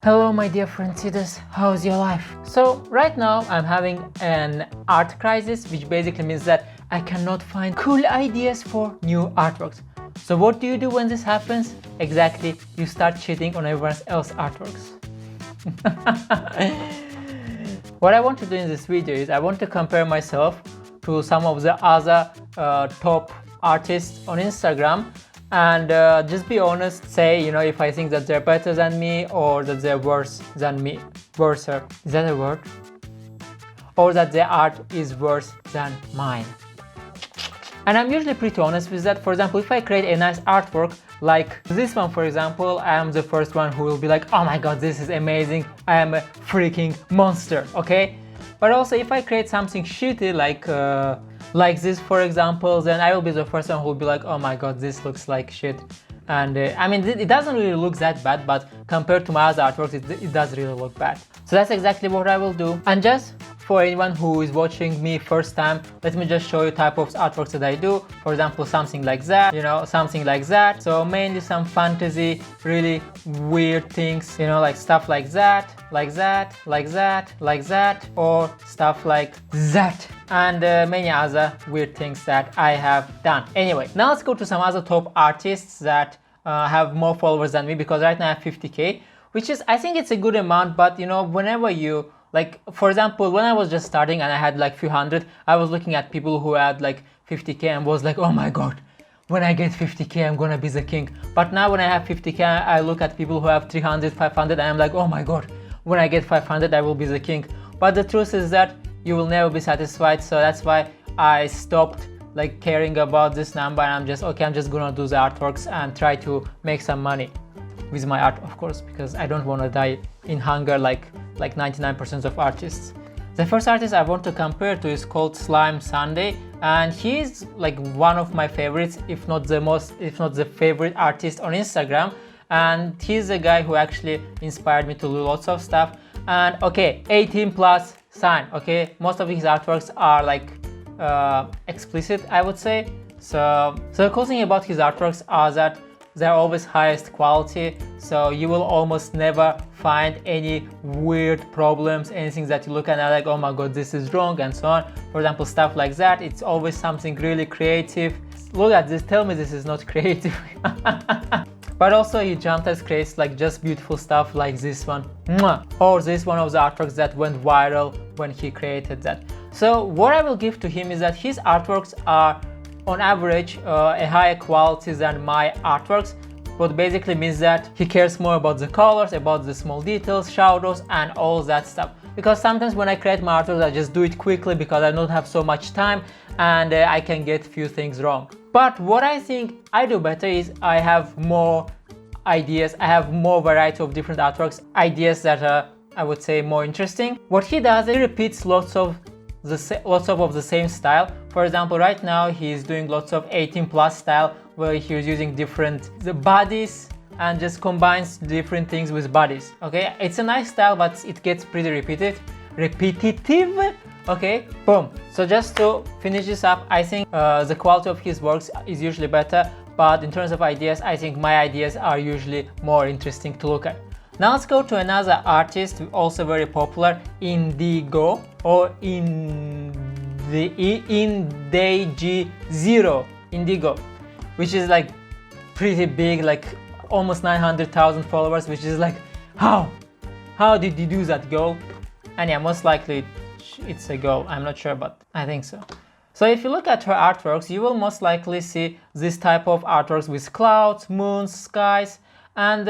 Hello my dear friendsiders, how's your life? So right now I'm having an art crisis, which basically means that I cannot find cool ideas for new artworks. So what do you do when this happens? Exactly, you start cheating on everyone else's artworks. What I want to do in this video is I want to compare myself to some of the other top artists on Instagram and just be honest, say, if I think that they're better than me or that they're worse than me. Worser, is that a word? Or that their art is worse than mine. And I'm usually pretty honest with that. For example, if I create a nice artwork like this one, for example, I am the first one who will be like, oh my god, this is amazing, I am a freaking monster, okay? But also if I create something shitty like this, for example, then I will be the first one who will be like, oh my god, this looks like shit. And I mean, it doesn't really look that bad, but compared to my other artworks, it does really look bad. So that's exactly what I will do. And just for anyone who is watching me first time, let me just show you type of artworks that I do. For example, something like that, something like that. So mainly some fantasy, really weird things, like stuff like that, like that, like that, like that, or stuff like that. And many other weird things that I have done. Anyway, now let's go to some other top artists that have more followers than me, because right now I have 50k, which is, I think it's a good amount, but whenever you, like, for example, when I was just starting and I had like few hundred, I was looking at people who had like 50k and was like, oh my god, when I get 50k, I'm gonna be the king. But now when I have 50k, I look at people who have 300, 500, and I'm like, oh my god, when I get 500, I will be the king. But the truth is that you will never be satisfied, so that's why I stopped like caring about this number, and I'm just gonna do the artworks and try to make some money with my art, of course, because I don't want to die in hunger like 99% of artists. The first artist I want to compare to is called Slime Sunday, and he's like one of my favorites, if not the favorite artist on Instagram. And he's the guy who actually inspired me to do lots of stuff. And okay, 18 plus sign, okay, most of his artworks are like explicit, I would say. So the cool thing about his artworks are that they're always highest quality, so you will almost never find any weird problems, anything that you look at and like, oh my god, this is wrong, and so on. For example, stuff like that, it's always something really creative. Look at this, tell me this is not creative. But also he sometimes creates like just beautiful stuff like this one. Or this one of the artworks that went viral when he created that. So what I will give to him is that his artworks are on average a higher quality than my artworks, what basically means that he cares more about the colors, about the small details, shadows, and all that stuff. Because sometimes when I create my artworks, I just do it quickly because I don't have so much time and I can get few things wrong. But what I think I do better is I have more ideas, I have more variety of different artworks, ideas that are, I would say, more interesting. What he does, he repeats lots of the same style. For example, right now he's doing lots of 18 plus style, where he's using the bodies and just combines different things with bodies. Okay, it's a nice style, but it gets pretty repetitive. Okay, boom. So just to finish this up, I think the quality of his works is usually better, but in terms of ideas, I think my ideas are usually more interesting to look at. Now let's go to another artist, also very popular, Indigo, or Indigo, which is like pretty big, like almost 900,000 followers, which is like, how did you do that, girl? And yeah, most likely it's a girl, I'm not sure, but I think so. So if you look at her artworks, you will most likely see this type of artworks with clouds, moons, skies, and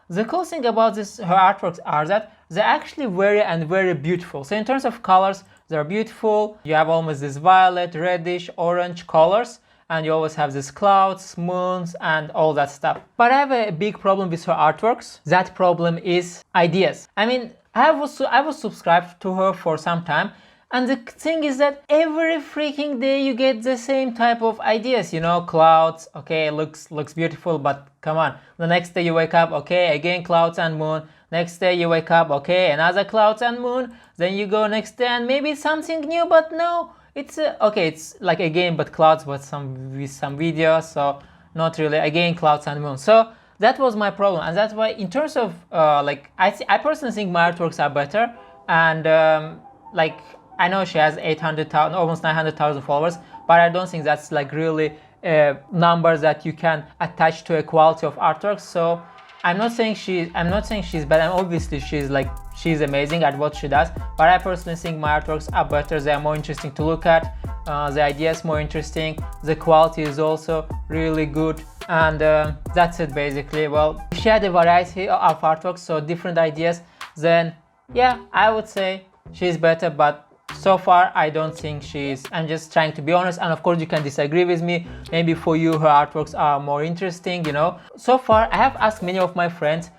the cool thing about her artworks are that they're actually very beautiful. So in terms of colors, they're beautiful. You have almost this violet, reddish, orange colors, and you always have these clouds, moons, and all that stuff. But I have a big problem with her artworks. That problem is ideas. I mean, I was subscribed to her for some time, and the thing is that every freaking day you get the same type of ideas, clouds, okay, looks beautiful, but come on. The next day you wake up, okay, again clouds and moon. Next day you wake up, okay, another clouds and moon. Then you go next day and maybe something new, but no, it's okay, it's like again but clouds, but with some videos, so not really, again clouds and moon. So that was my problem, and that's why in terms of like I personally think my artworks are better, and like I know she has 800,000, almost 900,000 followers, but I don't think that's like really numbers that you can attach to a quality of artwork. So I'm not saying she's bad, and obviously she's amazing at what she does, but I personally think my artworks are better. They are more interesting to look at, the idea is more interesting, the quality is also really good, and that's it basically. Well, if she had a variety of artworks, so different ideas, then yeah, I would say she's better, but so far I don't think she is. I'm just trying to be honest, and of course you can disagree with me. Maybe for you her artworks are more interesting, you know. So far I have asked many of my friends,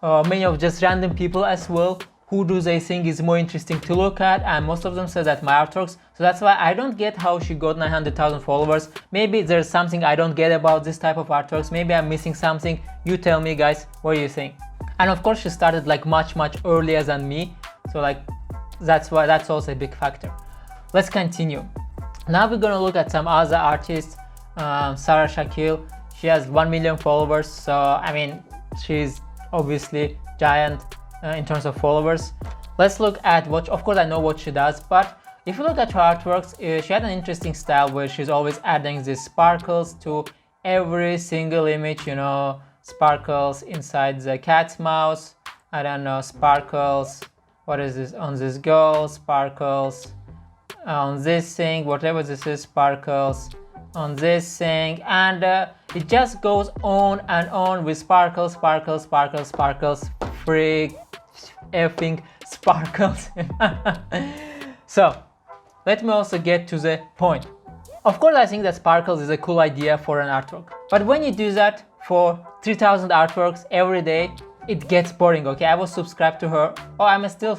many of just random people as well, who do they think is more interesting to look at, and most of them said that my artworks. So that's why I don't get how she got 900,000 followers. Maybe there's something I don't get about this type of artworks. Maybe I'm missing something. You tell me guys, what do you think? And of course she started like much earlier than me, so like that's also a big factor. Let's continue. Now we're gonna look at some other artists. Sarah Shakil, she has 1 million followers, so I mean she's obviously giant in terms of followers. Let's look at what, of course I know what she does, but if you look at her artworks, she had an interesting style where she's always adding these sparkles to every single image, you know, sparkles inside the cat's mouth, I don't know, sparkles, what is this on this girl, sparkles on this thing, whatever this is, sparkles on this thing, and it just goes on and on with sparkles, freak effing sparkles. So let me also get to the point. Of course I think that sparkles is a cool idea for an artwork, but when you do that for 3,000 artworks every day, it gets boring. Okay, I was subscribed to her. Oh, I'm still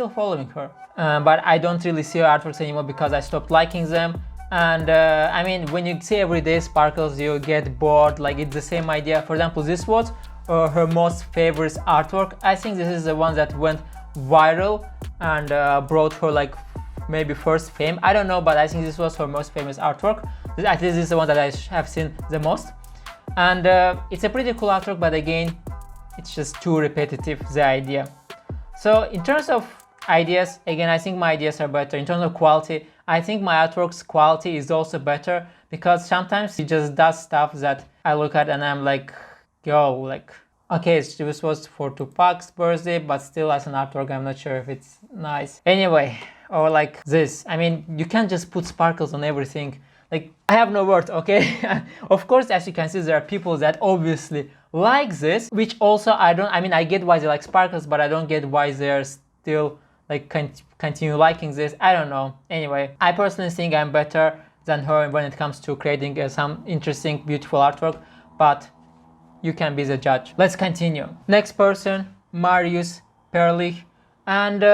following her, but I don't really see her artworks anymore because I stopped liking them. And I mean, when you see everyday sparkles, you get bored. Like, it's the same idea. For example, this was her most favorite artwork. I think this is the one that went viral and brought her like maybe first fame. I don't know, but I think this was her most famous artwork. At least this is the one that I have seen the most, and it's a pretty cool artwork, but again, it's just too repetitive, the idea. So in terms of ideas, again, I think my ideas are better. In terms of quality, I think my artwork's quality is also better, because sometimes he just does stuff that I look at and I'm like, yo, like, okay, this was for Tupac's birthday, but still as an artwork, I'm not sure if it's nice. Anyway, or like this. I mean, you can't just put sparkles on everything. Like, I have no words, okay? Of course, as you can see, there are people that obviously like this, which also I mean, I get why they like sparkles, but I don't get why they're still like continue liking this. I don't know. Anyway, I personally think I'm better than her when it comes to creating some interesting, beautiful artwork, but you can be the judge. Let's continue. Next person, Marius Perlich, and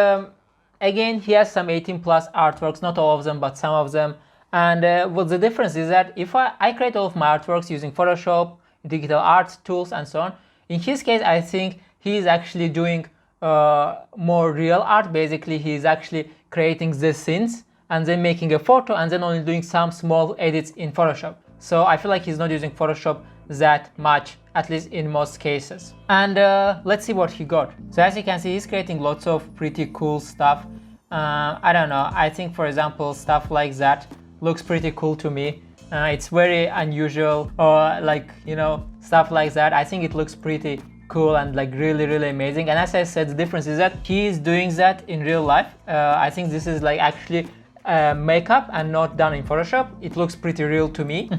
again, he has some 18+ artworks, not all of them, but some of them. And well, the difference is that if I create all of my artworks using Photoshop, digital art tools, and so on, in his case, I think he is actually doing more real art. Basically, he is actually creating the scenes and then making a photo and then only doing some small edits in Photoshop. So I feel like he's not using Photoshop that much, at least in most cases. And let's see what he got. So as you can see, he's creating lots of pretty cool stuff. I don't know, I think, for example, stuff like that looks pretty cool to me. It's very unusual, or like, you know, stuff like that. I think it looks pretty cool and like really amazing. And as I said, the difference is that he is doing that in real life. I think this is like actually makeup and not done in Photoshop. It looks pretty real to me.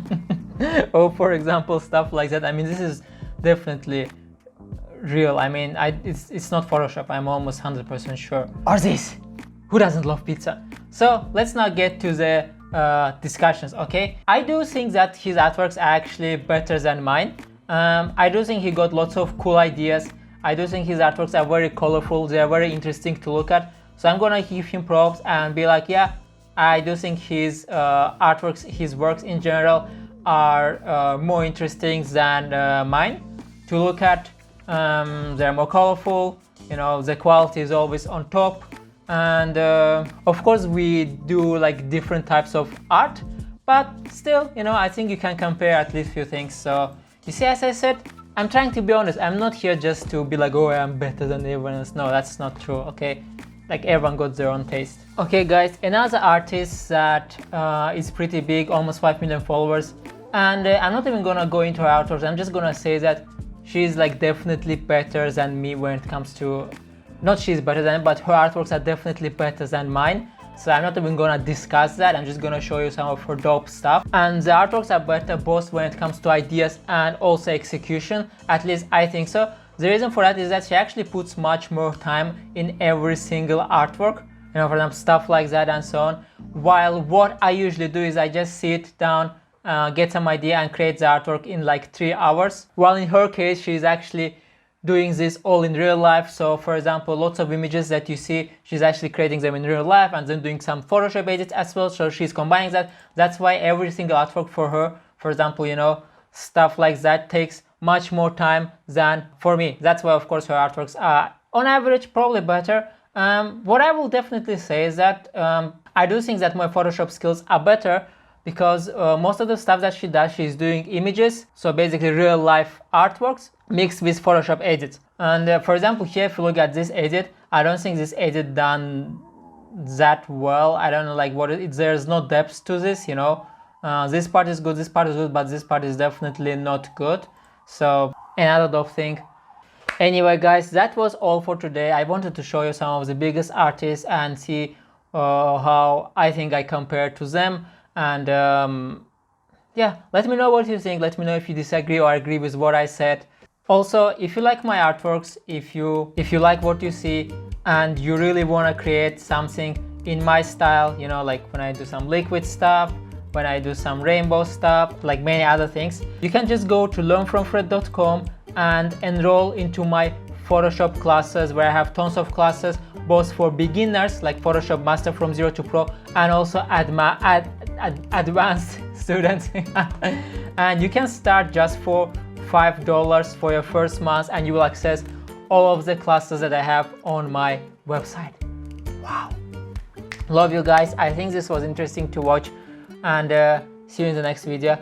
Or for example, stuff like that. I mean, this is definitely real. I mean, it's not Photoshop. I'm almost 100% sure. Or this. Who doesn't love pizza? So let's now get to the discussions, okay? I do think that his artworks are actually better than mine. I do think he got lots of cool ideas. I do think his artworks are very colorful. They are very interesting to look at. So I'm gonna give him props and be like, yeah, I do think his artworks, his works in general, are more interesting than mine to look at. They're more colorful, you know, the quality is always on top. And of course we do like different types of art, but still, you know, I think you can compare at least few things. So you see, as I said, I'm trying to be honest. I'm not here just to be like, oh, I'm better than everyone else. No, that's not true, okay? Like, everyone got their own taste. Okay guys, another artist that is pretty big, almost 5 million followers, and I'm not even gonna go into her artworks. I'm just gonna say that she's like definitely better than me when it comes to, not she's better than, but her artworks are definitely better than mine. So I'm not even gonna discuss that. I'm just gonna show you some of her dope stuff. And the artworks are better both when it comes to ideas and also execution. At least I think so. The reason for that is that she actually puts much more time in every single artwork. You know, for example, stuff like that and so on. While what I usually do is I just sit down, get some idea and create the artwork in like 3 hours. While in her case, she's actually doing this all in real life. So for example, lots of images that you see, she's actually creating them in real life and then doing some Photoshop edits as well. So she's combining that. That's why every single artwork for her, for example, you know, stuff like that takes much more time than for me. That's why of course her artworks are on average probably better. What I will definitely say is that I do think that my Photoshop skills are better, because most of the stuff that she does, she's doing images, so basically real life artworks mixed with Photoshop edits. And for example, here if you look at this edit, I don't think this edit done that well. I don't know like what there's no depth to this, you know. This part is good, this part is good, but this part is definitely not good. So another dope thing. Anyway guys, that was all for today. I wanted to show you some of the biggest artists and see how I think I compare to them. And yeah, let me know what you think. Let me know if you disagree or agree with what I said. Also, if you like my artworks, if you like what you see and you really want to create something in my style, you know, like when I do some liquid stuff, when I do some rainbow stuff, like many other things, you can just go to learnfromfred.com and enroll into my Photoshop classes, where I have tons of classes both for beginners like Photoshop Master from 0 to Pro, and also advanced students. And you can start just for $5 for your first month, and you will access all of the classes that I have on my website. Wow, love you guys. I think this was interesting to watch, and see you in the next video.